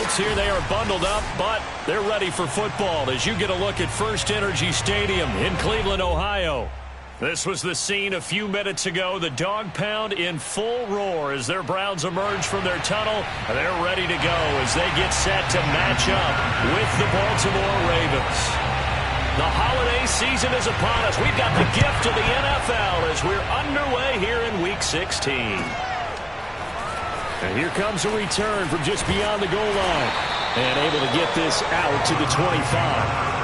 folks here. They are bundled up, but they're ready for football as you get a look at First Energy Stadium in Cleveland, Ohio. This was the scene a few minutes ago. The dog pound in full roar as their Browns emerge from their tunnel. And they're ready to go as they get set to match up with the Baltimore Ravens. The holiday season is upon us. We've got the gift of the NFL as we're underway here in Week 16. And here comes a return from just beyond the goal line. And able to get this out to the 25.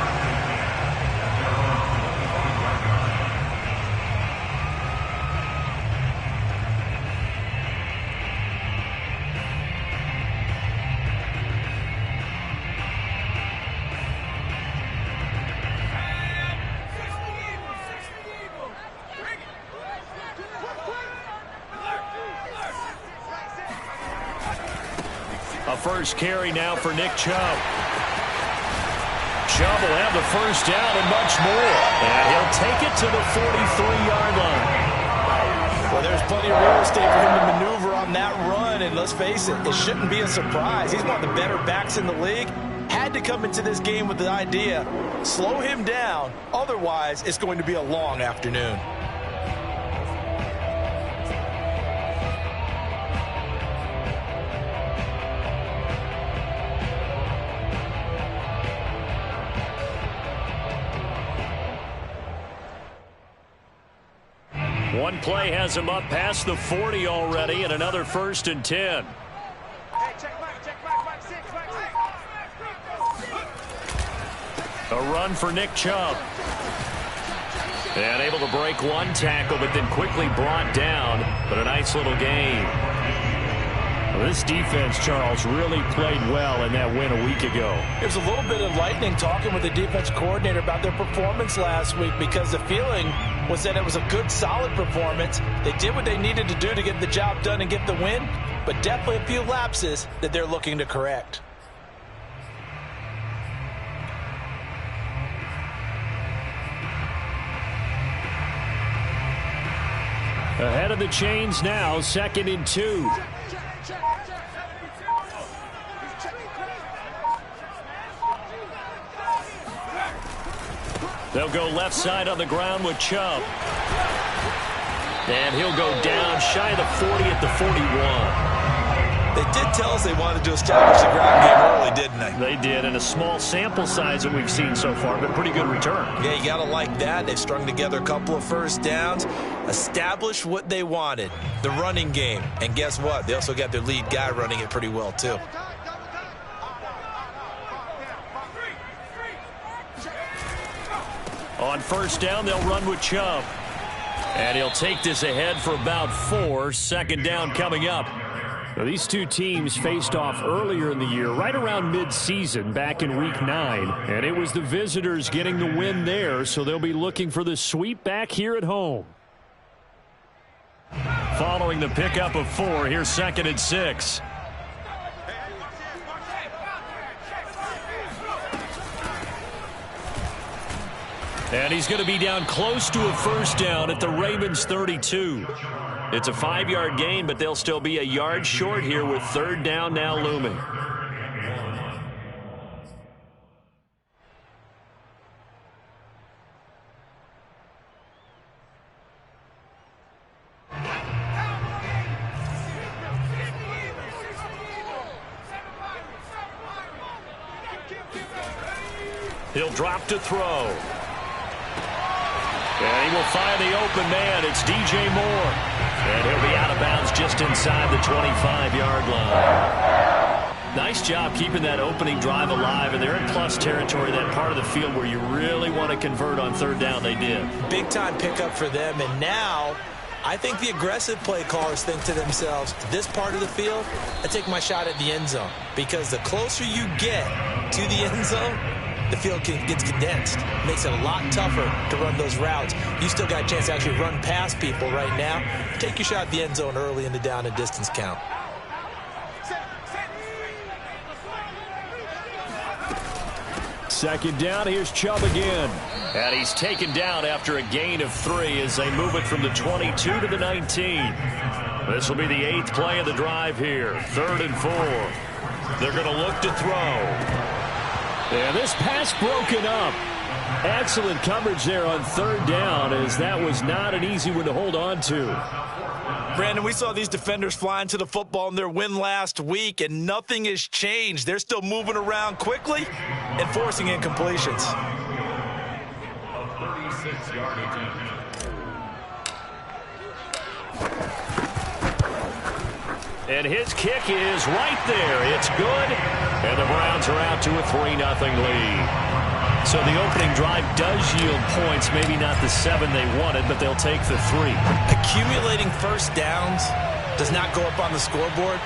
First carry now for Nick Chubb. Chubb will have the first down and much more. And he'll take it to the 43-yard line. Well, there's plenty of real estate for him to maneuver on that run. And let's face it, it shouldn't be a surprise. He's one of the better backs in the league. Had to come into this game with the idea, slow him down. Otherwise, it's going to be a long afternoon. One play has him up past the 40 already, and another 1st and 10. A run for Nick Chubb. And able to break one tackle, but then quickly brought down. But a nice little gain. Well, this defense, Charles, really played well in that win a week ago. It was a little bit enlightening talking with the defense coordinator about their performance last week, because the feeling was that it was a good, solid performance. They did what they needed to do to get the job done and get the win, but definitely a few lapses that they're looking to correct. Ahead of the chains now, 2nd and 2. They'll go left side on the ground with Chubb. And he'll go down shy of the 40 at the 41. They did tell us they wanted to establish the ground game early, didn't they? They did, and a small sample size that we've seen so far, but pretty good return. Yeah, you got to like that. They've strung together a couple of first downs, established what they wanted, the running game. And guess what? They also got their lead guy running it pretty well, too. On first down, they'll run with Chubb. And he'll take this ahead for about 4. 2nd down coming up. Now, these two teams faced off earlier in the year, right around mid-season, back in Week 9. And it was the visitors getting the win there, so they'll be looking for the sweep back here at home. Following the pickup of 4, here's 2nd and 6. And he's going to be down close to a first down at the Ravens 32. It's a 5-yard gain, but they'll still be a yard short here with 3rd down now looming. He'll drop to throw. And he will find the open man. It's DJ Moore. And he'll be out of bounds just inside the 25-yard line. Nice job keeping that opening drive alive. And they're in plus territory, that part of the field where you really want to convert on 3rd down. They did. Big-time pickup for them. And now I think the aggressive play callers think to themselves, this part of the field, I take my shot at the end zone. Because the closer you get to the end zone, the field gets condensed. Makes it a lot tougher to run those routes. You still got a chance to actually run past people right now. Take your shot at the end zone early in the down and distance count. Second down, here's Chubb again. And he's taken down after a gain of 3 as they move it from the 22 to the 19. This will be the 8th play of the drive here. 3rd and 4. They're going to look to throw. And this pass broken up. Excellent coverage there on third down, as that was not an easy one to hold on to. Brandon, we saw these defenders flying to the football in their win last week, and nothing has changed. They're still moving around quickly and forcing incompletions. And his kick is right there. It's good. And the Browns are out to a 3-0 lead. So the opening drive does yield points. Maybe not the 7 they wanted, but they'll take the 3. Accumulating first downs does not go up on the scoreboard,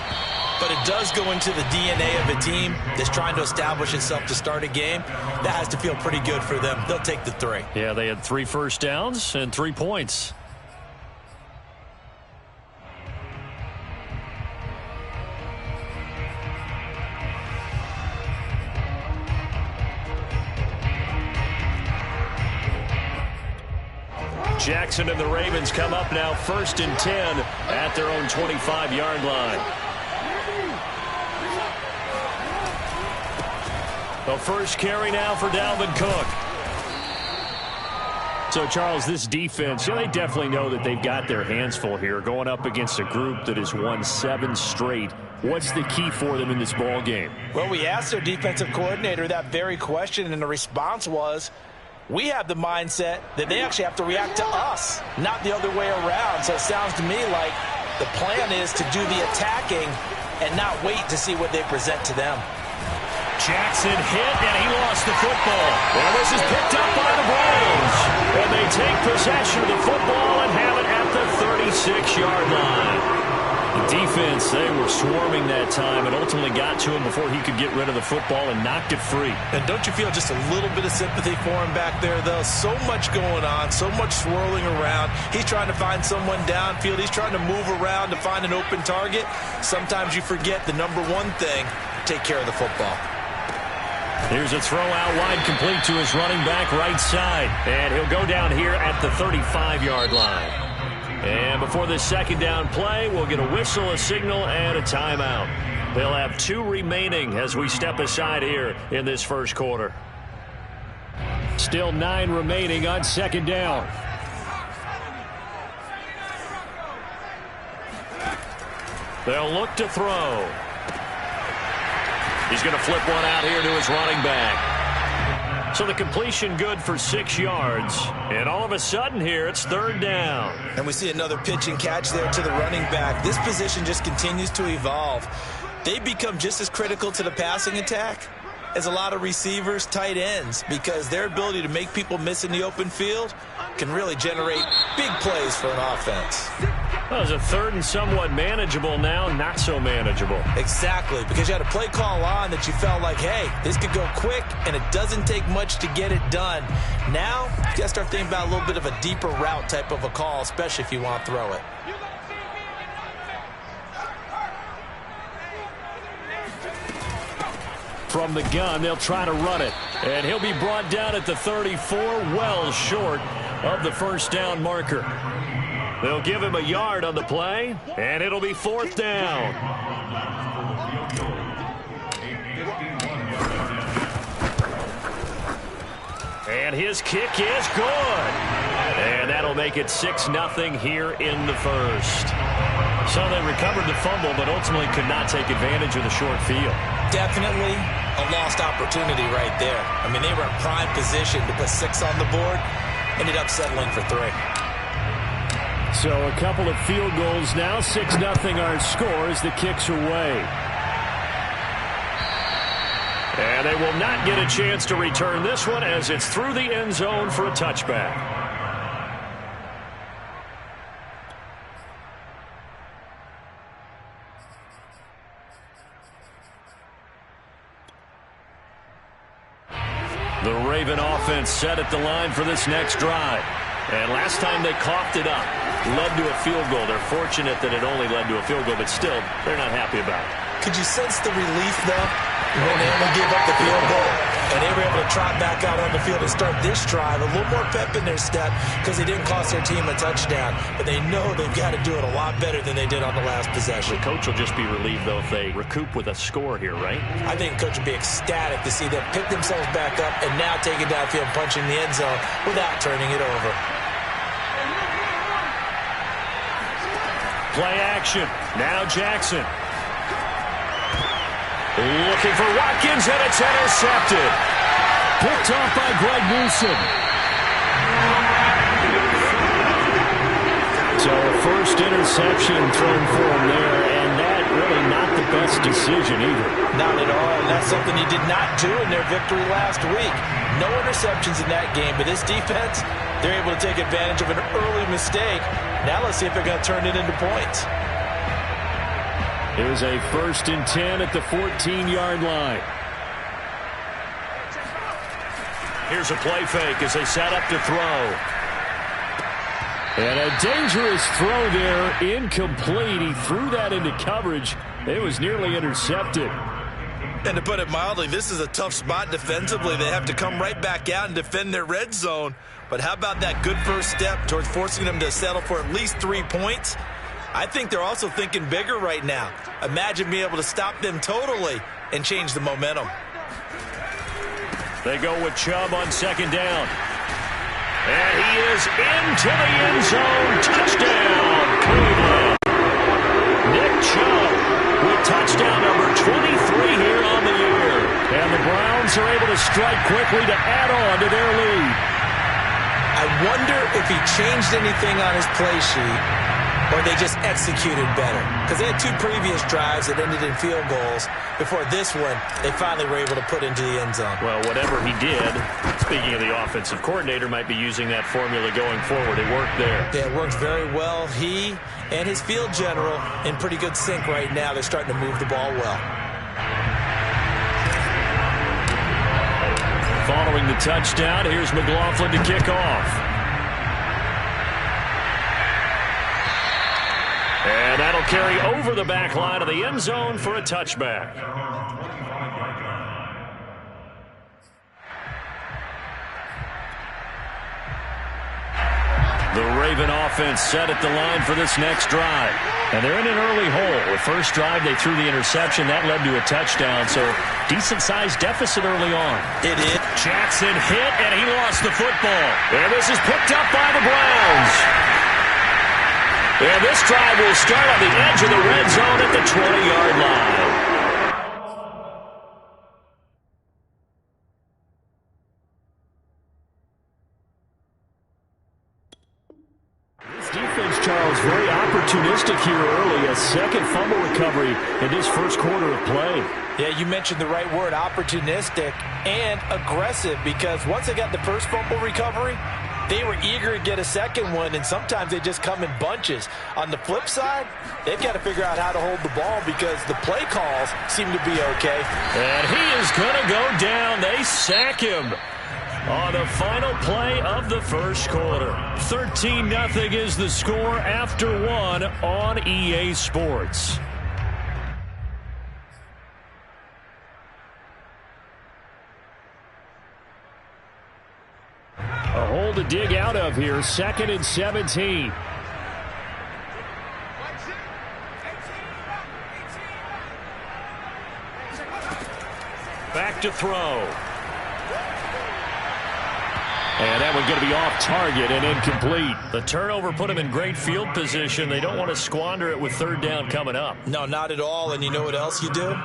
but it does go into the DNA of a team that's trying to establish itself to start a game. That has to feel pretty good for them. They'll take the 3. Yeah, they had 3 first downs and 3 points. Jackson and the Ravens come up now 1st and 10 at their own 25-yard line. The first carry now for Dalvin Cook. So, Charles, this defense, they definitely know that they've got their hands full here, going up against a group that has won 7 straight. What's the key for them in this ball game? Well, we asked their defensive coordinator that very question, and the response was, we have the mindset that they actually have to react to us, not the other way around. So it sounds to me like the plan is to do the attacking and not wait to see what they present to them. Jackson hit, and he lost the football. Well, this is picked up by the Browns. And they take possession of the football and have it at the 36-yard line. The defense, they were swarming that time and ultimately got to him before he could get rid of the football and knocked it free. And don't you feel just a little bit of sympathy for him back there, though? So much going on, so much swirling around. He's trying to find someone downfield. He's trying to move around to find an open target. Sometimes you forget the number one thing, take care of the football. Here's a throw out wide, complete to his running back right side. And he'll go down here at the 35-yard line. And before this second down play, we'll get a whistle, a signal, and a timeout. They'll have 2 remaining as we step aside here in this first quarter. Still 9 remaining on second down. They'll look to throw. He's going to flip one out here to his running back. So the completion good for 6 yards. And all of a sudden here, it's 3rd down. And we see another pitch and catch there to the running back. This position just continues to evolve. They become just as critical to the passing attack as a lot of receivers, tight ends, because their ability to make people miss in the open field can really generate big plays for an offense. Well, it's a 3rd and somewhat manageable now, not so manageable. Exactly, because you had a play call on that you felt like, hey, this could go quick, and it doesn't take much to get it done. Now, you got to start thinking about a little bit of a deeper route type of a call, especially if you want to throw it. From the gun, they'll try to run it. And he'll be brought down at the 34, well short of the first down marker. They'll give him a yard on the play, and it'll be 4th down. And his kick is good. And that'll make it 6-0 here in the first. So they recovered the fumble, but ultimately could not take advantage of the short field. Definitely a lost opportunity right there. I mean, they were in prime position to put 6 on the board, ended up settling for 3. So a couple of field goals now, 6-0 our score as the kick's away. And they will not get a chance to return this one as it's through the end zone for a touchback. The Raven offense set at the line for this next drive. And last time they coughed it up, led to a field goal. They're fortunate that it only led to a field goal, but still, they're not happy about it. Could you sense the relief, though, when they only gave up the field goal? And they were able to trot back out on the field and start this drive. A little more pep in their step because they didn't cost their team a touchdown. But they know they've got to do it a lot better than they did on the last possession. The coach will just be relieved, though, if they recoup with a score here, right? I think the coach would be ecstatic to see them pick themselves back up and now take it downfield, punching the end zone without turning it over. Play action. Now Jackson. Looking for Watkins, and it's intercepted. Picked off by Greg Newsom. So first interception thrown for him there, and that really not the best decision either. Not at all, and that's something he did not do in their victory last week. No interceptions in that game, but this defense, they're able to take advantage of an early mistake. Now let's see if they're going to turn it into points. Here's a 1st and 10 at the 14-yard line. Here's a play fake as they set up to throw. And a dangerous throw there, incomplete. He threw that into coverage. It was nearly intercepted. And to put it mildly, this is a tough spot defensively. They have to come right back out and defend their red zone. But how about that good first step towards forcing them to settle for at least 3 points? I think they're also thinking bigger right now. Imagine being able to stop them totally and change the momentum. They go with Chubb on 2nd down. And he is into the end zone. Touchdown, Cleveland. Nick Chubb with touchdown number 23 here on the year. And the Browns are able to strike quickly to add on to their lead. I wonder if he changed anything on his play sheet, or they just executed better. Because they had 2 previous drives that ended in field goals. Before this one, they finally were able to put into the end zone. Well, whatever he did, speaking of the offensive coordinator, might be using that formula going forward. It worked there. Yeah, it works very well. He and his field general in pretty good sync right now. They're starting to move the ball well. Following the touchdown, here's McLaughlin to kick off. And that'll carry over the back line of the end zone for a touchback. The Raven offense set at the line for this next drive. And they're in an early hole. The first drive, they threw the interception. That led to a touchdown, so decent-sized deficit early on. It is. Jackson hit, and he lost the football. And this is picked up by the Browns. And this drive will start on the edge of the red zone at the 20-yard line. This defense, Charles, very opportunistic here early. A second fumble recovery in this first quarter of play. Yeah, you mentioned the right word, opportunistic and aggressive, because once they got the first fumble recovery, they were eager to get a second one, and sometimes they just come in bunches. On the flip side, they've got to figure out how to hold the ball because the play calls seem to be okay. And he is going to go down. They sack him on the final play of the first quarter. 13-0 is the score after 1 on EA Sports. A hole to dig out of here. 2nd and 17. Back to throw. And that one's going to be off target and incomplete. The turnover put him in great field position. They don't want to squander it with 3rd down coming up. No, not at all. And you know what else you do?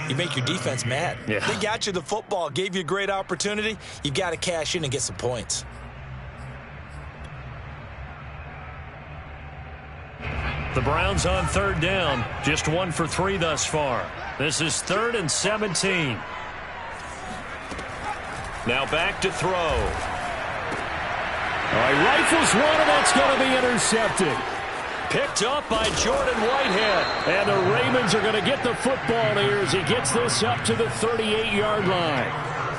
You make your defense mad. Yeah. They got you the football, gave you a great opportunity. You've got to cash in and get some points. The Browns on 3rd down. Just 1 for 3 thus far. This is 3rd and 17. Now back to throw. All right, rifles one, and that's going to be intercepted. Picked up by Jordan Whitehead. And the Ravens are going to get the football here as he gets this up to the 38-yard line.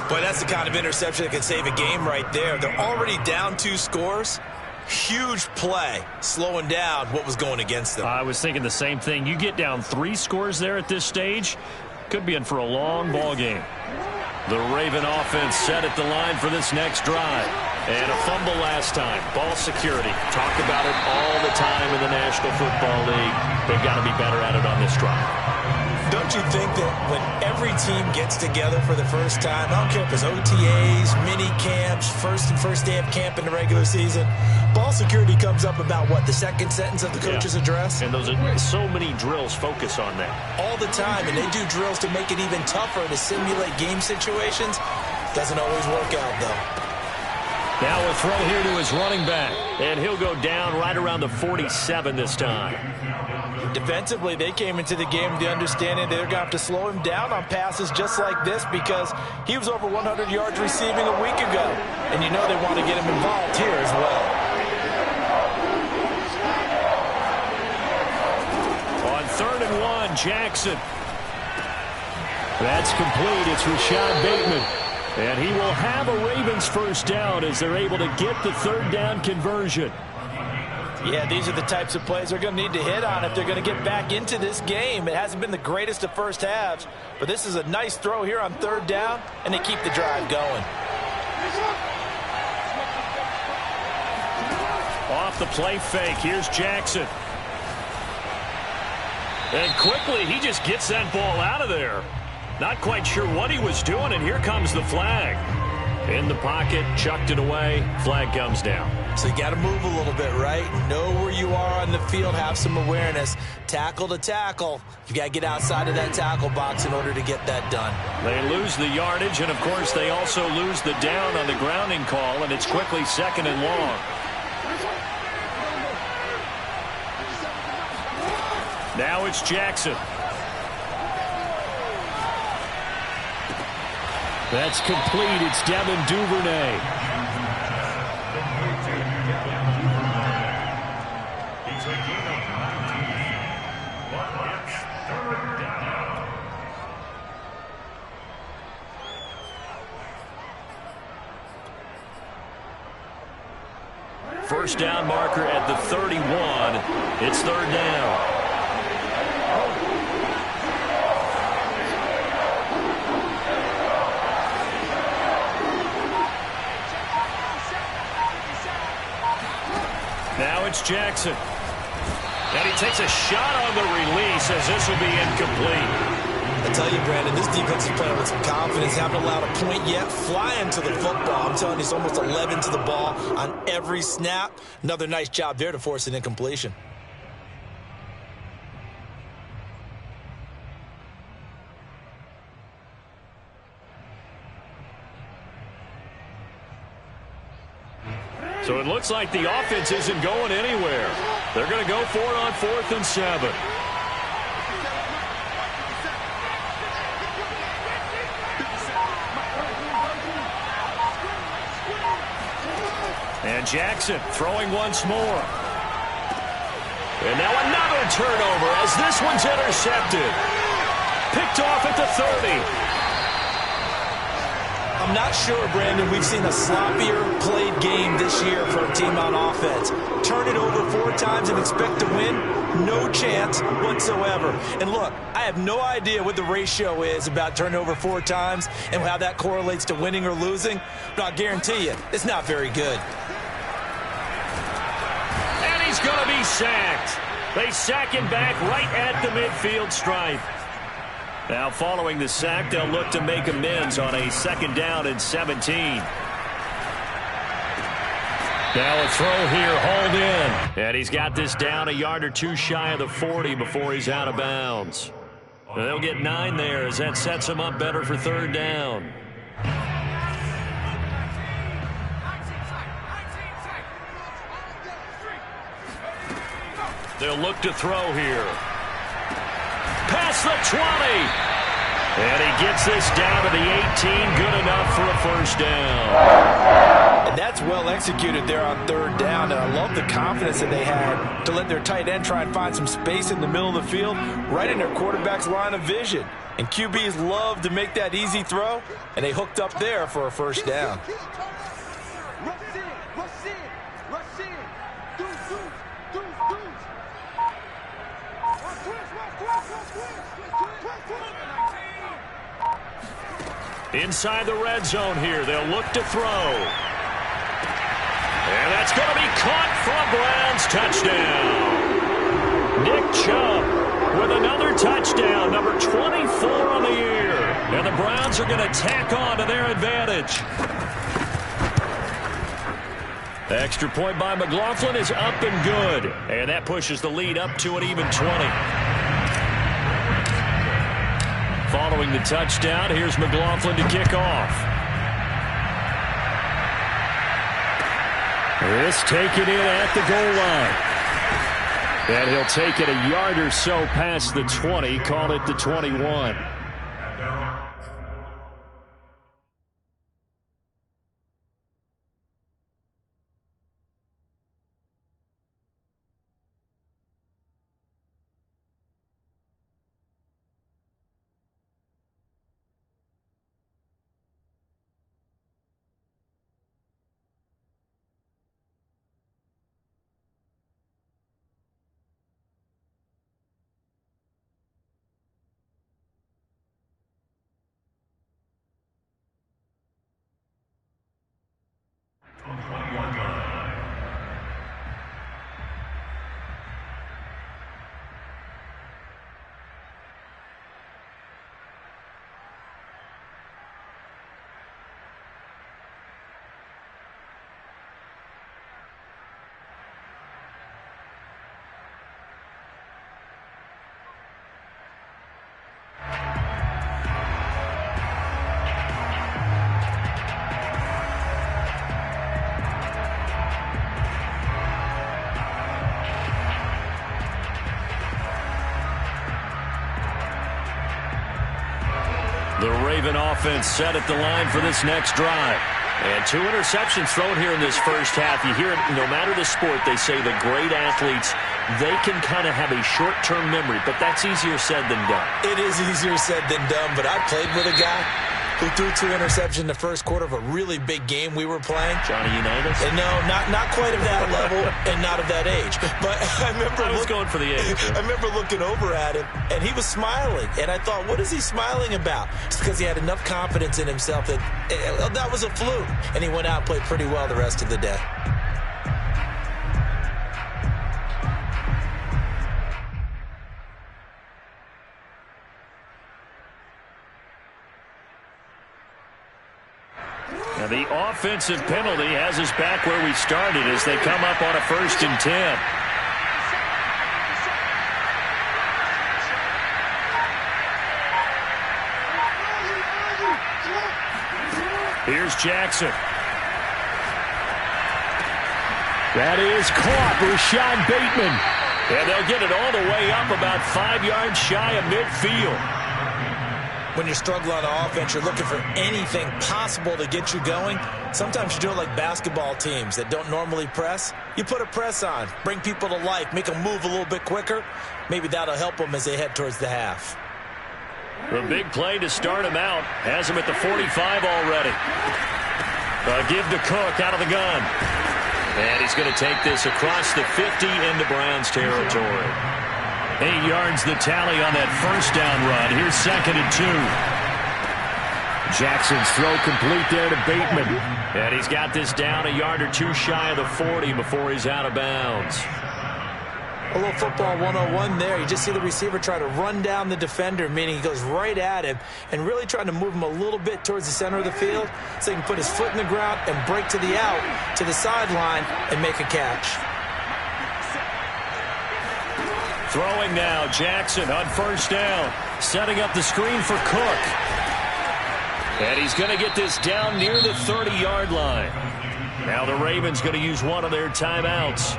Boy, that's the kind of interception that can save a game right there. They're already down 2 scores. Huge play, slowing down what was going against them. I was thinking the same thing. You get down 3 scores there at this stage, Could be in for a long ball game. The Raven offense set at the line for this next drive. And a fumble last time. Ball security. Talk about it all the time in the National Football League. They've got to be better at it on this drive. Don't you think that when every team gets together for the first time, I don't care if it's OTAs, mini camps, first day of camp in the regular season, ball security comes up about, what, the second sentence of the coach's address? And those are so many drills focus on that. All the time, and they do drills to make it even tougher to simulate game situations. Doesn't always work out, though. Now a throw here to his running back, and he'll go down right around the 47 this time. Defensively, they came into the game with the understanding they're going to have to slow him down on passes just like this because he was over 100 yards receiving a week ago. And you know they want to get him involved here as well. On 3rd and 1, Jackson. That's complete. It's Rashad Bateman. And he will have a Ravens first down as they're able to get the 3rd down conversion. Yeah, these are the types of plays they're going to need to hit on if they're going to get back into this game. It hasn't been the greatest of first halves, but this is a nice throw here on 3rd down, and they keep the drive going. Off the play fake, here's Jackson. And quickly, he just gets that ball out of there. Not quite sure what he was doing, and here comes the flag. In the pocket, chucked it away, flag comes down. So you got to move a little bit, right? Know where you are on the field, have some awareness. Tackle to tackle. You got to get outside of that tackle box in order to get that done. They lose the yardage, and of course they also lose the down on the grounding call, and it's quickly 2nd and long. Now it's Jackson. That's complete. It's Devin Duvernay. First down marker at the 31. It's 3rd down. Now it's Jackson. And he takes a shot on the release as this will be incomplete. I tell you, Brandon, this defense is playing with some confidence. Haven't allowed a point yet. Flying to the football. I'm telling you, it's almost 11 to the ball on every snap. Another nice job there to force an incompletion. So it looks like the offense isn't going anywhere. They're going to go for it on 4th and 7. And Jackson throwing once more. And now another turnover as this one's intercepted. Picked off at the 30. I'm not sure, Brandon, we've seen a sloppier played game this year for a team on offense. Turn it over 4 times and expect to win? No chance whatsoever. And look, I have no idea what the ratio is about turning over 4 times and how that correlates to winning or losing, but I'll guarantee you, it's not very good. And he's going to be sacked. They sack him back right at the midfield stripe. Now, following the sack, they'll look to make amends on a 2nd down and 17. Now a throw here, hauled in. And he's got this down a yard or 2 shy of the 40 before he's out of bounds. And they'll get 9 there as that sets him up better for 3rd down. They'll look to throw here. Past the 20. And he gets this down to the 18. Good enough for a first down. And that's well executed there on 3rd down. And I love the confidence that they had to let their tight end try and find some space in the middle of the field, right in their quarterback's line of vision. And QBs love to make that easy throw, and they hooked up there for a first down. Inside the red zone here, they'll look to throw. And that's going to be caught for a Browns touchdown. Nick Chubb with another touchdown, number 24 on the year. And the Browns are going to tack on to their advantage. The extra point by McLaughlin is up and good. And that pushes the lead up to an even 20. Following the touchdown, here's McLaughlin to kick off. This taken in at the goal line. And he'll take it a yard or so past the 20, call it the 21. The Raven offense set at the line for this next drive. And 2 interceptions thrown here in this first half. You hear it, no matter the sport, they say the great athletes, they can kind of have a short-term memory, but that's easier said than done. It is easier said than done, but I played with a guy who threw 2 interceptions in the first quarter of a really big game we were playing. Johnny Unitas? And no, not quite of that level and not of that age. But I was going for the age. I remember looking over at him, and he was smiling. And I thought, what is he smiling about? It's because he had enough confidence in himself that that was a fluke. And he went out and played pretty well the rest of the day. Now the offensive penalty has us back where we started as they come up on a 1st and 10. Here's Jackson. That is caught. Rashad Bateman. And they'll get it all the way up about 5 yards shy of midfield. When you're struggling on offense, you're looking for anything possible to get you going. Sometimes you do it like basketball teams that don't normally press. You put a press on, bring people to life, make them move a little bit quicker. Maybe that'll help them as they head towards the half. The big play to start him out has him at the 45 already. Give to Cook out of the gun. And he's going to take this across the 50 into Browns territory. 8 yards the tally on that first down run. Here's 2nd and 2. Jackson's throw complete there to Bateman. And he's got this down a yard or 2 shy of the 40 before he's out of bounds. A little football 101 there. You just see the receiver try to run down the defender, meaning he goes right at him and really trying to move him a little bit towards the center of the field so he can put his foot in the ground and break to the out, to the sideline, and make a catch. Throwing now, Jackson on 1st down, setting up the screen for Cook. And he's going to get this down near the 30-yard line. Now the Ravens going to use one of their timeouts,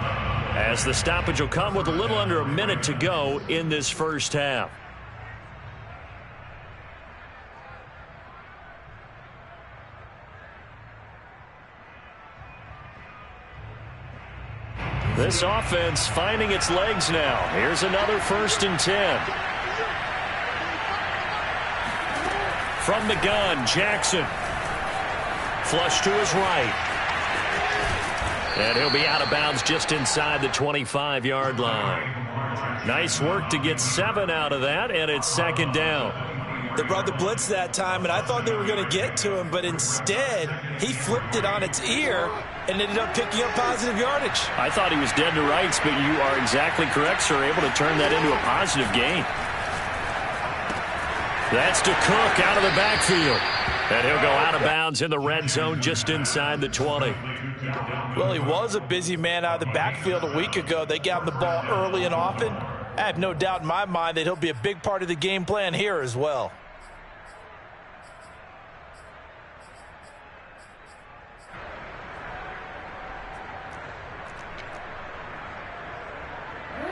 as the stoppage will come with a little under a minute to go in this first half. This offense finding its legs now. Here's another 1st and 10. From the gun, Jackson. Flush to his right. And he'll be out of bounds just inside the 25-yard line. Nice work to get 7 out of that, and it's 2nd down. They brought the blitz that time, and I thought they were going to get to him, but instead, he flipped it on its ear and ended up picking up positive yardage. I thought he was dead to rights, but you are exactly correct, sir. Able to turn that into a positive gain. That's to Cook out of the backfield. And he'll go out of bounds in the red zone just inside the 20. Well, he was a busy man out of the backfield a week ago. They got him the ball early and often. I have no doubt in my mind that he'll be a big part of the game plan here as well.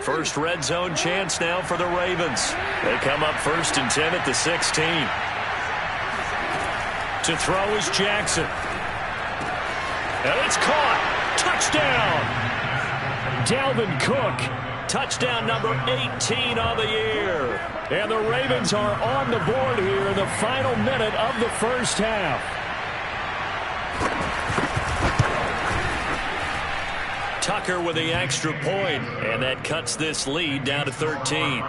First red zone chance now for the Ravens. They come up 1st and 10 at the 16. To throw is Jackson. And it's caught. Touchdown. Dalvin Cook. Touchdown number 18 on the year. And the Ravens are on the board here in the final minute of the first half. Tucker with the extra point, and that cuts this lead down to 13.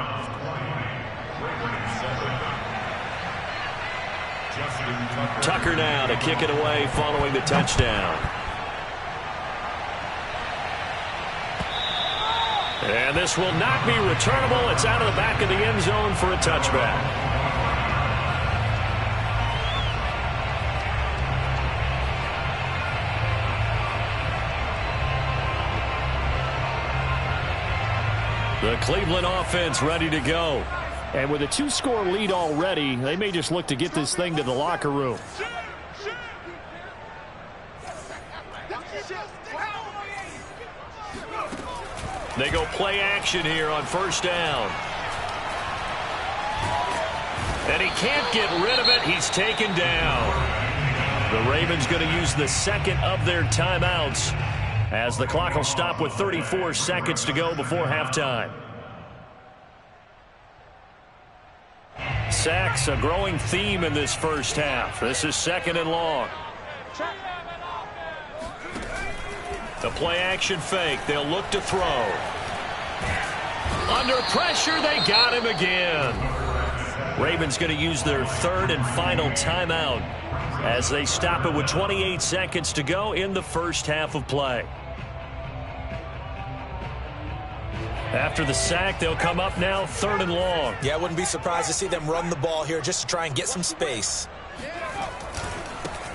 Tucker now to kick it away following the touchdown. And this will not be returnable. It's out of the back of the end zone for a touchback. The Cleveland offense ready to go. And with a 2-score lead already, they may just look to get this thing to the locker room. They go play action here on first down. And he can't get rid of it. He's taken down. The Ravens going to use the second of their timeouts as the clock will stop with 34 seconds to go before halftime. Sacks, a growing theme in this first half. This is 2nd and long. The play action fake. They'll look to throw. Under pressure, they got him again. Ravens going to use their 3rd and final timeout as they stop it with 28 seconds to go in the first half of play. After the sack, they'll come up now 3rd and long. Yeah, I wouldn't be surprised to see them run the ball here just to try and get some space.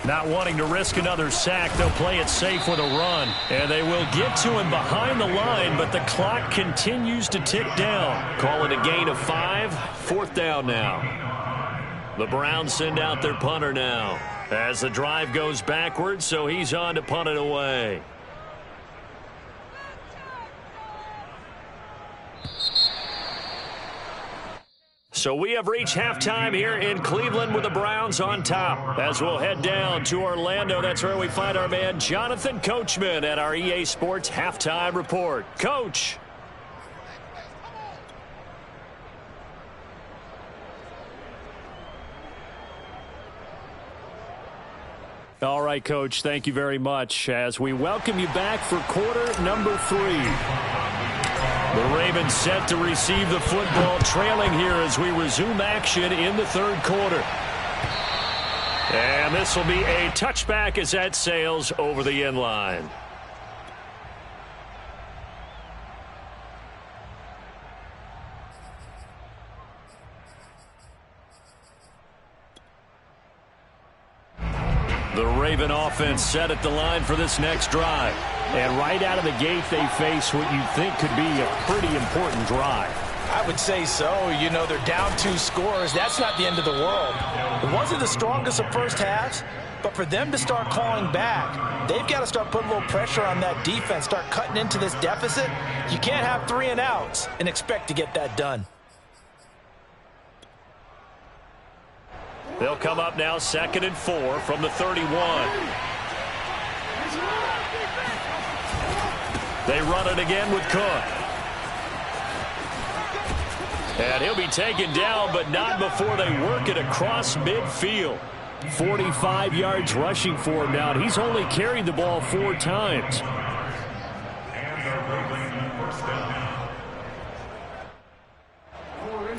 Not wanting to risk another sack, they'll play it safe with a run. And they will get to him behind the line, but the clock continues to tick down. Call it a gain of 5, 4th down now. The Browns send out their punter now as the drive goes backwards, so he's on to punt it away. So we have reached halftime here in Cleveland with the Browns on top. As we'll head down to Orlando, that's where we find our man Jonathan Coachman at our EA Sports Halftime Report. Coach. All right, Coach, thank you very much as we welcome you back for quarter number 3. The Ravens set to receive the football, trailing here as we resume action in the 3rd quarter. And this will be a touchback as that sails over the end line. The Raven offense set at the line for this next drive. And right out of the gate, they face what you think could be a pretty important drive. I would say so. You know, they're down 2 scores. That's not the end of the world. It wasn't the strongest of first halves, but for them to start clawing back, they've got to start putting a little pressure on that defense, start cutting into this deficit. You can't have 3 and outs and expect to get that done. They'll come up now 2nd and 4 from the 31. They run it again with Cook. And he'll be taken down, but not before they work it across midfield. 45 yards rushing for him now. He's only carried the ball 4 times.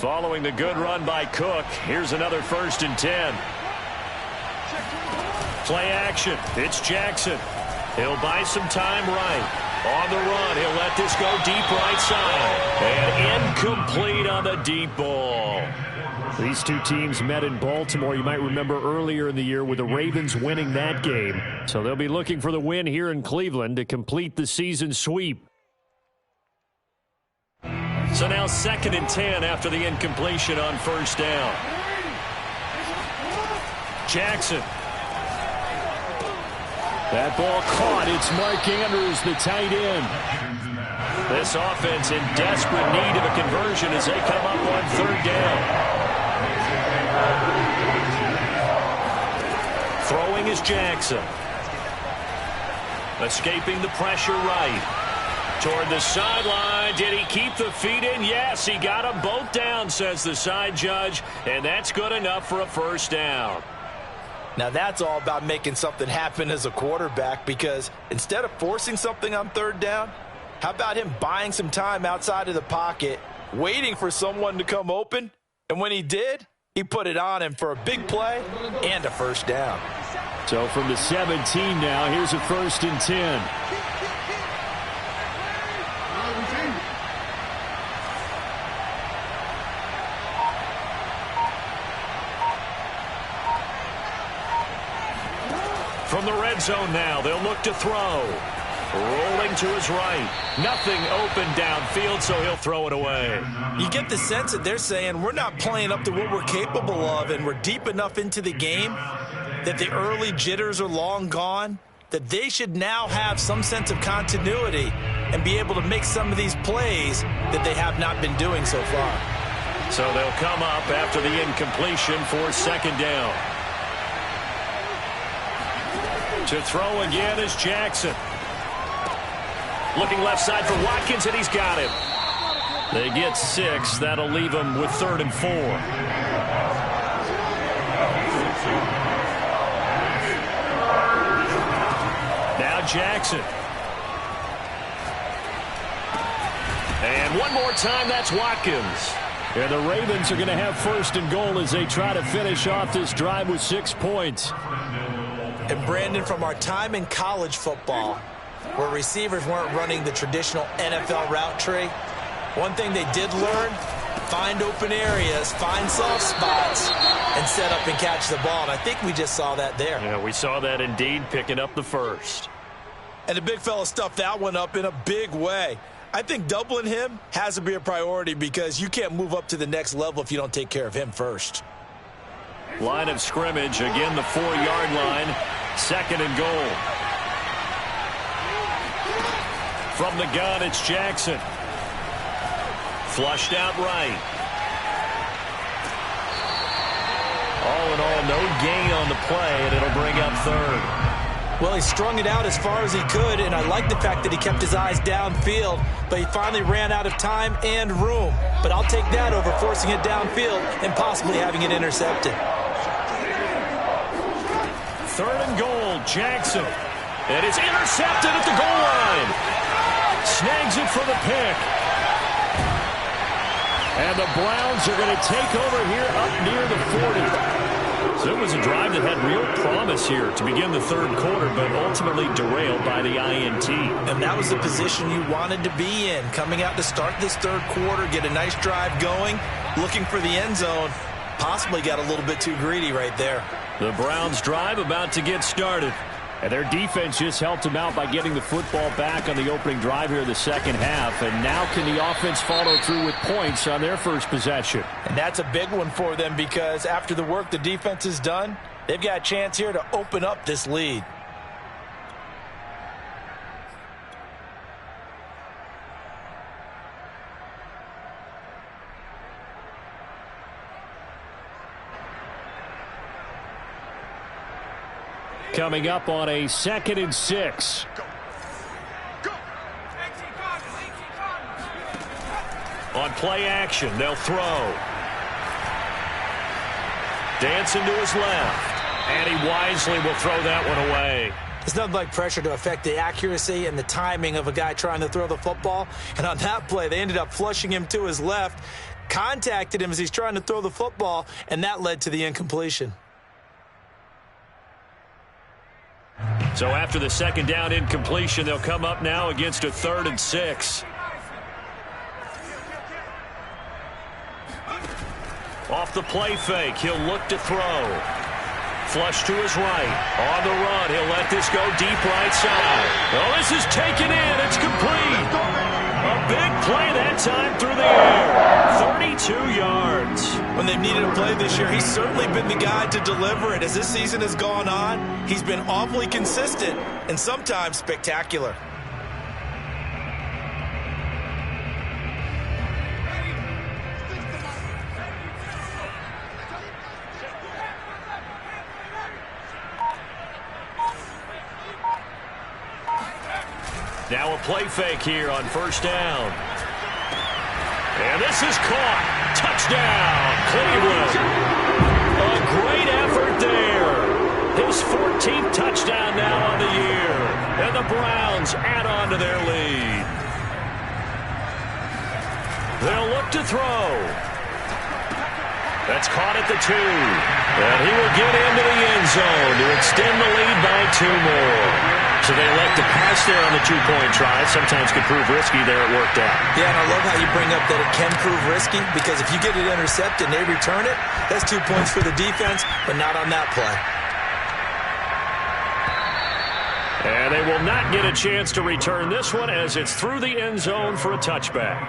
Following the good run by Cook, here's another 1st and 10. Play action. It's Jackson. He'll buy some time right. On the run, he'll let this go deep right side. And incomplete on the deep ball. These two teams met in Baltimore, you might remember earlier in the year, with the Ravens winning that game. So they'll be looking for the win here in Cleveland to complete the season sweep. So now 2nd and 10 after the incompletion on 1st down. Jackson. That ball caught. It's Mark Andrews, the tight end. This offense in desperate need of a conversion as they come up on 3rd down. Throwing is Jackson. Escaping the pressure right. Toward the sideline. Did he keep the feet in? Yes, he got them both down, says the side judge. And that's good enough for a 1st down. Now that's all about making something happen as a quarterback, because instead of forcing something on 3rd down, how about him buying some time outside of the pocket, waiting for someone to come open, and when he did, he put it on him for a big play and a 1st down. So from the 17 now, here's a 1st and 10. From the red zone now, they'll look to throw. Rolling to his right. Nothing open downfield, so he'll throw it away. You get the sense that they're saying we're not playing up to what we're capable of, and we're deep enough into the game that the early jitters are long gone, that they should now have some sense of continuity and be able to make some of these plays that they have not been doing so far. So they'll come up after the incompletion for 2nd down. To throw again is Jackson. Looking left side for Watkins, and he's got him. They get 6. That'll leave them with 3rd and 4. Now Jackson. And one more time, that's Watkins. And the Ravens are going to have 1st and goal as they try to finish off this drive with 6 points. And Brandon, from our time in college football, where receivers weren't running the traditional NFL route tree, one thing they did learn, find open areas, find soft spots, and set up and catch the ball. And I think we just saw that there. Yeah, we saw that indeed, picking up the 1st. And the big fella stuffed that one up in a big way. I think doubling him has to be a priority, because you can't move up to the next level if you don't take care of him first. Line of scrimmage, again the 4-yard line. 2nd and goal. From the gun, it's Jackson. Flushed out right. All in all, no gain on the play, and it'll bring up 3rd. Well, he strung it out as far as he could, and I like the fact that he kept his eyes downfield, but he finally ran out of time and room. But I'll take that over forcing it downfield and possibly having it intercepted. 3rd and goal, Jackson. And it's intercepted at the goal line. Snags it for the pick. And the Browns are going to take over here up near the 40. So it was a drive that had real promise here to begin the 3rd quarter, but ultimately derailed by the INT. And that was the position you wanted to be in, coming out to start this 3rd quarter, get a nice drive going, looking for the end zone. Possibly got a little bit too greedy right there. The Browns drive about to get started. And their defense just helped them out by getting the football back on the opening drive here in the 2nd half. And now can the offense follow through with points on their first possession? And that's a big one for them, because after the work the defense has done, they've got a chance here to open up this lead. Coming up on a 2nd and 6. On play action, they'll throw. Dancing to his left. And he wisely will throw that one away. It's nothing like pressure to affect the accuracy and the timing of a guy trying to throw the football. And on that play, they ended up flushing him to his left. contacted him as he's trying to throw the football, and that led to the incompletion. So after the second down incompletion, they'll come up now against a 3rd and 6. Off the play fake, he'll look to throw. Flush to his right. On the run, he'll let this go deep right side. Oh, this is taken in. It's complete. A big play that time through the air. 32 yards. When they've needed a play this year, he's certainly been the guy to deliver it. As this season has gone on, he's been awfully consistent and sometimes spectacular. Now a play fake here on 1st down. And this is caught. Touchdown, Cleveland. A great effort there. His 14th touchdown now on the year. And the Browns add on to their lead. They'll look to throw. That's caught at the 2. And he will get into the end zone to extend the lead by 2 more. So they elect to pass there on the 2-point try. Sometimes could prove risky. There it worked out. Yeah, and I love how you bring up that it can prove risky, because if you get it intercepted and they return it, that's 2 points for the defense, but not on that play. And they will not get a chance to return this one as it's through the end zone for a touchback.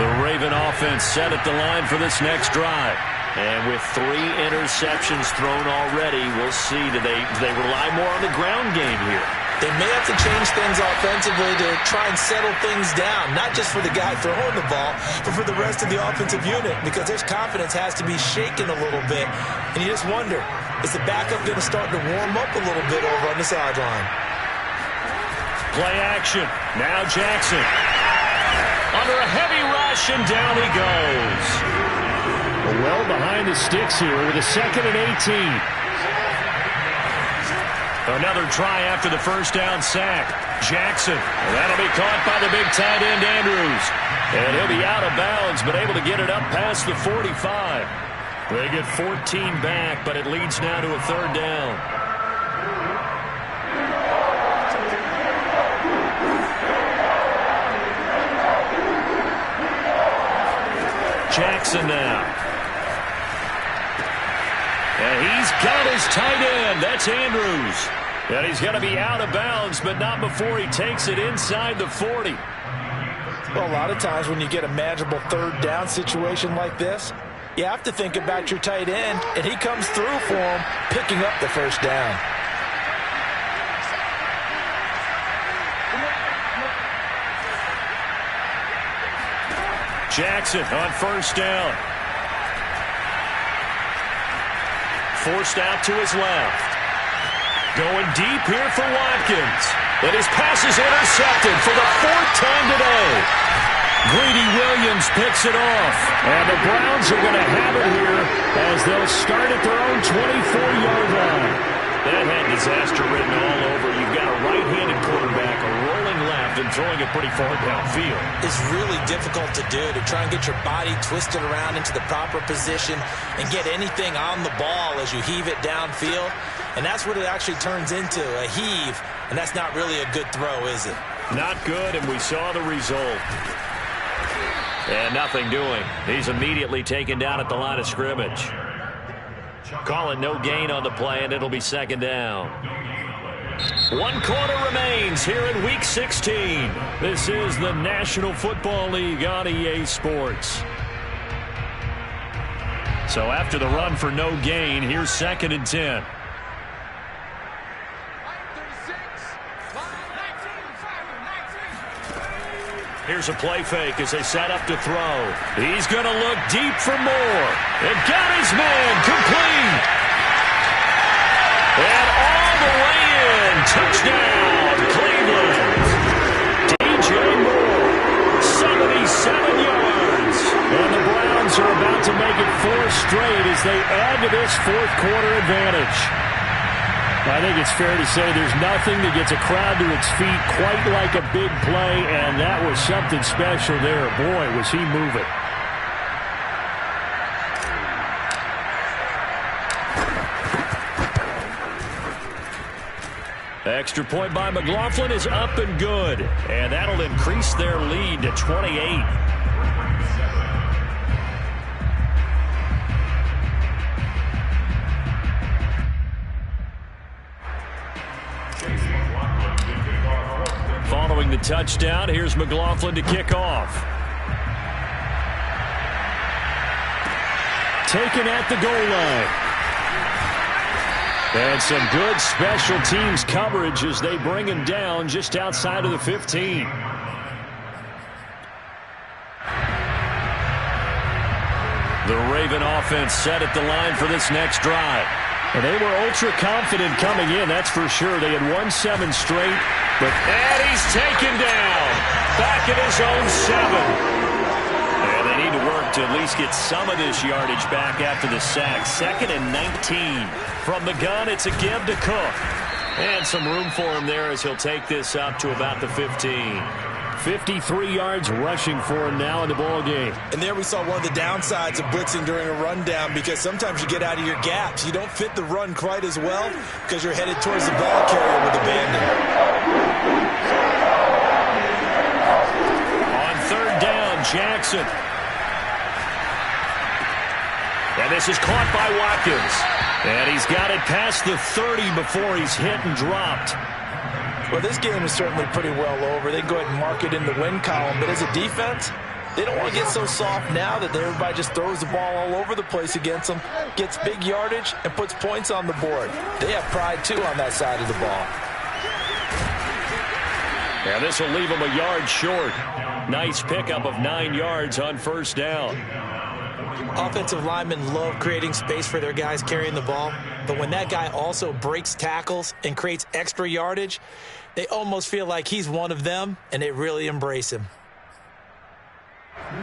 The Raven offense set at the line for this next drive. And with 3 interceptions thrown already, we'll see. Do they rely more on the ground game here? They may have to change things offensively to try and settle things down, not just for the guy throwing the ball, but for the rest of the offensive unit, because their confidence has to be shaken a little bit. And you just wonder, is the backup going to start to warm up a little bit over on the sideline? Play action. Now Jackson. Under a heavy rush, and down he goes. Well behind the sticks here with a 2nd and 18. Another try after the 1st down sack. Jackson. And that'll be caught by the big tight end, Andrews. And he'll be out of bounds, but able to get it up past the 45. They get 14 back, but it leads now to a 3rd down. Jackson now. And he's got his tight end. That's Andrews. And he's going to be out of bounds, but not before he takes it inside the 40. Well, a lot of times when you get a manageable 3rd down situation like this, you have to think about your tight end, and he comes through for him, picking up the 1st down. Jackson on 1st down. Forced out to his left. Going deep here for Watkins. And his pass is intercepted for the 4th time today. Greedy Williams picks it off. And the Browns are going to have it here as they'll start at their own 24-yard line. That had disaster written all over. You've got a right-handed quarterback, a rolling left, and throwing it pretty far downfield. It's really difficult to do, to try and get your body twisted around into the proper position and get anything on the ball as you heave it downfield. And that's what it actually turns into, a heave. And that's not really a good throw, is it? Not good, and we saw the result. And nothing doing. He's immediately taken down at the line of scrimmage. Call it no gain on the play, and it'll be 2nd down. 1 quarter remains here in Week 16. This is the National Football League on EA Sports. So after the run for no gain, here's 2nd and 10. Here's a play fake as they set up to throw. He's going to look deep for more. And got his man complete. And all the way in. Touchdown, Cleveland. DJ Moore, 77 yards. And the Browns are about to make it 4 straight as they add to this 4th quarter advantage. I think it's fair to say there's nothing that gets a crowd to its feet quite like a big play, and that was something special there. Boy, was he moving. Extra point by McLaughlin is up and good, and that'll increase their lead to 28. Following the touchdown, here's McLaughlin to kick off. Taken at the goal line. And some good special teams coverage as they bring him down just outside of the 15. The Raven offense set at the line for this next drive. And they were ultra confident coming in, that's for sure. They had won 7 straight. And he's taken down. Back at his own 7. And they need to work to at least get some of this yardage back after the sack. 2nd and 19. From the gun, it's a give to Cook. And some room for him there as he'll take this up to about the 15. 53 yards rushing for him now in the ball game. And there we saw one of the downsides of blitzing during a rundown, because sometimes you get out of your gaps. You don't fit the run quite as well because you're headed towards the ball carrier with abandon. On 3rd down, Jackson. And this is caught by Watkins. And he's got it past the 30 before he's hit and dropped. Well, this game is certainly pretty well over. They go ahead and mark it in the win column. But as a defense, they don't want to get so soft now that everybody just throws the ball all over the place against them, gets big yardage, and puts points on the board. They have pride, too, on that side of the ball. And this will leave him a yard short. Nice pickup of 9 yards on 1st down. Offensive linemen love creating space for their guys carrying the ball, but when that guy also breaks tackles and creates extra yardage, they almost feel like he's one of them, and they really embrace him.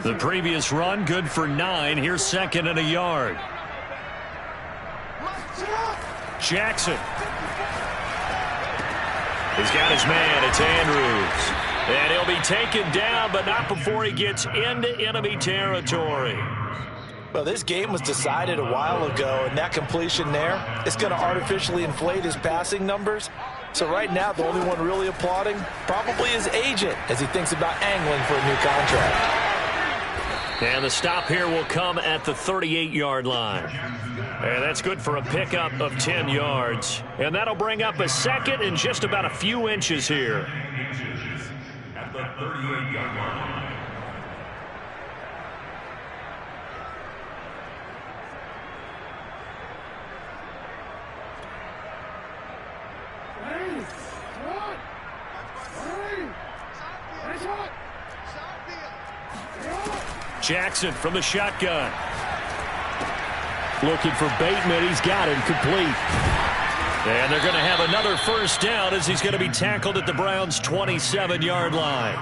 The previous run, good for 9. Here's 2nd and a yard. Jackson. He's got his man. It's Andrews. And he'll be taken down, but not before he gets into enemy territory. Well, this game was decided a while ago, and that completion there is going to artificially inflate his passing numbers. So right now, the only one really applauding probably his agent as he thinks about angling for a new contract. And the stop here will come at the 38-yard line. And that's good for a pickup of 10 yards. And that'll bring up a 2nd and just about a few inches here. At the 38-yard line. Jackson from the shotgun. Looking for Bateman. He's got him complete. And they're going to have another 1st down as he's going to be tackled at the Browns' 27-yard line.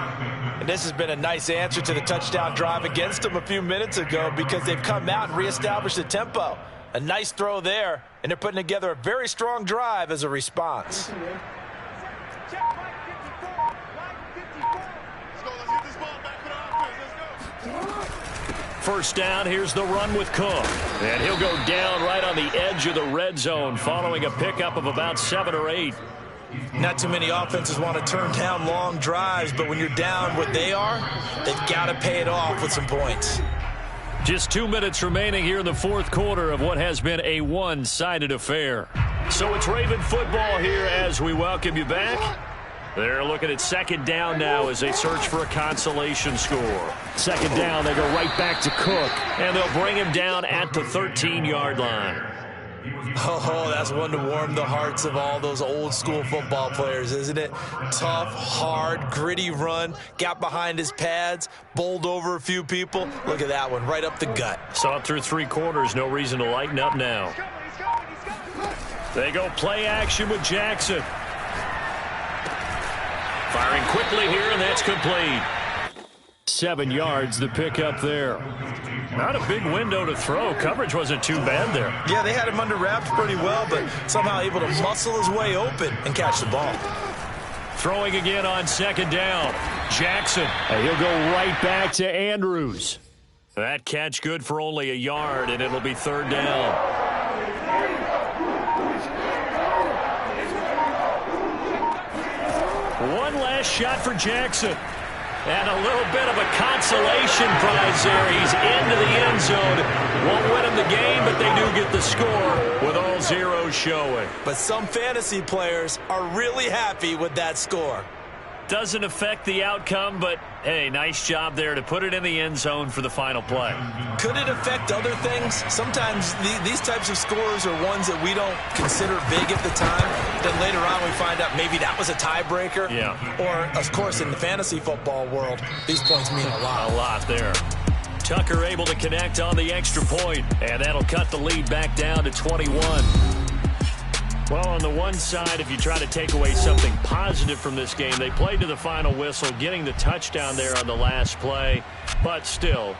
And this has been a nice answer to the touchdown drive against them a few minutes ago, because they've come out and reestablished the tempo. A nice throw there, and they're putting together a very strong drive as a response. First down, here's the run with Cook. And he'll go down right on the edge of the red zone following a pickup of about 7 or 8. Not too many offenses want to turn down long drives, but when you're down what they are, they've got to pay it off with some points. Just 2 minutes remaining here in the 4th quarter of what has been a one-sided affair. So it's Raven football here as we welcome you back. They're looking at 2nd down now as they search for a consolation score. 2nd down, they go right back to Cook, and they'll bring him down at the 13-yard line. Oh, that's one to warm the hearts of all those old-school football players, isn't it? Tough, hard, gritty run, got behind his pads, bowled over a few people. Look at that one, right up the gut. Saw it through 3 quarters, no reason to lighten up now. They go play action with Jackson. Firing quickly here, and that's complete. 7 yards, the pickup there. Not a big window to throw. Coverage wasn't too bad there. Yeah, they had him under wraps pretty well, but somehow able to muscle his way open and catch the ball. Throwing again on second down. Jackson. And he'll go right back to Andrews. That catch good for only a yard, and it'll be third down. One last shot for Jackson. And a little bit of a consolation prize there. He's into the end zone. Won't win him the game, but they do get the score with all zeros showing. But some fantasy players are really happy with that score. Doesn't affect the outcome, but, hey, nice job there to put it in the end zone for the final play. Could it affect other things? Sometimes these types of scores are ones that we don't consider big at the time. Then later on we find out maybe that was a tiebreaker. Yeah. Or, of course, in the fantasy football world, these points mean a lot. A lot there. Tucker able to connect on the extra point, and that'll cut the lead back down to 21. Well, on the one side, if you try to take away something positive from this game, they played to the final whistle, getting the touchdown there on the last play. But still,